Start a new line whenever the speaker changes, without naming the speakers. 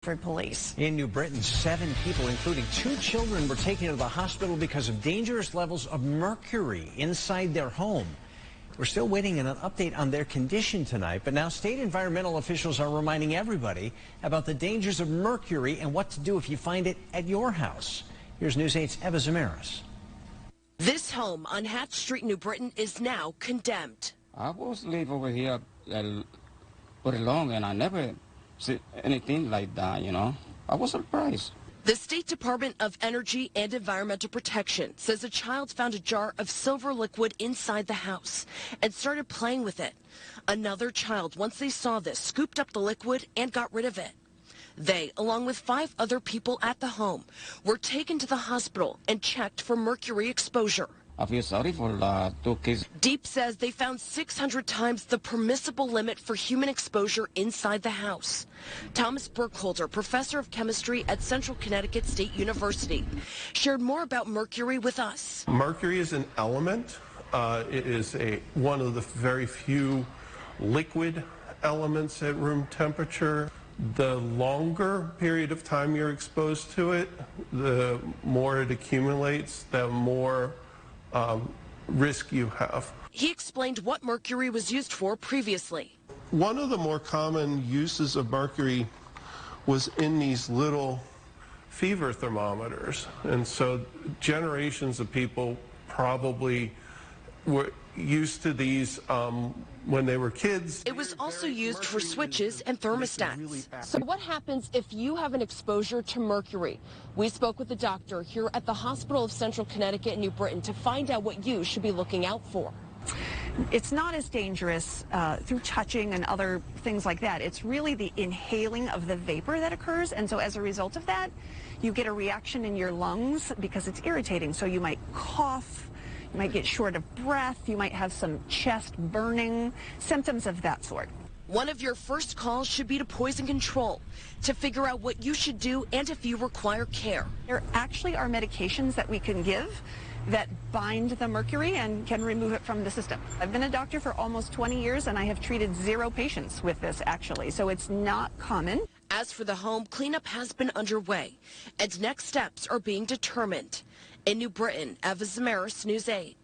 for police.
In New Britain, 7 people, including 2 children, were taken to the hospital because of dangerous levels of mercury inside their home. We're still waiting on an update on their condition tonight, but now state environmental officials are reminding everybody about the dangers of mercury and what to do if you find it at your house. Here's News 8's Eva Zamaris.
This home on Hatch Street, New Britain, is now condemned.
I was live over here pretty long, and I never see anything like that, you know. I was surprised.
The State Department of Energy and Environmental Protection says a child found a jar of silver liquid inside the house and started playing with it. Another child, once they saw this, scooped up the liquid and got rid of it. They, along with 5 other people at the home, were taken to the hospital and checked for mercury exposure.
I feel sorry for the 2 kids.
Deep says they found 600 times the permissible limit for human exposure inside the house. Thomas Burkholder, professor of chemistry at Central Connecticut State University, shared more about mercury with us.
Mercury is an element. It is one of the very few liquid elements at room temperature. The longer period of time you're exposed to it, the more it accumulates, the more risk you have.
He explained what mercury was used for previously.
One of the more common uses of mercury was in these little fever thermometers. And so generations of people probably were used to these when they were kids.
It was also used for switches and thermostats. So what happens if you have an exposure to mercury? We spoke with a doctor here at the Hospital of Central Connecticut in New Britain to find out what you should be looking out for.
It's not as dangerous through touching and other things like that. It's really the inhaling of the vapor that occurs, and so as a result of that, you get a reaction in your lungs because it's irritating. So you might cough, you might get short of breath, you might have some chest burning, symptoms of that sort.
One of your first calls should be to Poison Control to figure out what you should do and if you require care.
There actually are medications that we can give that bind the mercury and can remove it from the system. I've been a doctor for almost 20 years and I have treated 0 patients with this actually, so it's not common.
As for the home, cleanup has been underway and next steps are being determined. In New Britain, Eva Zamaris, News 8.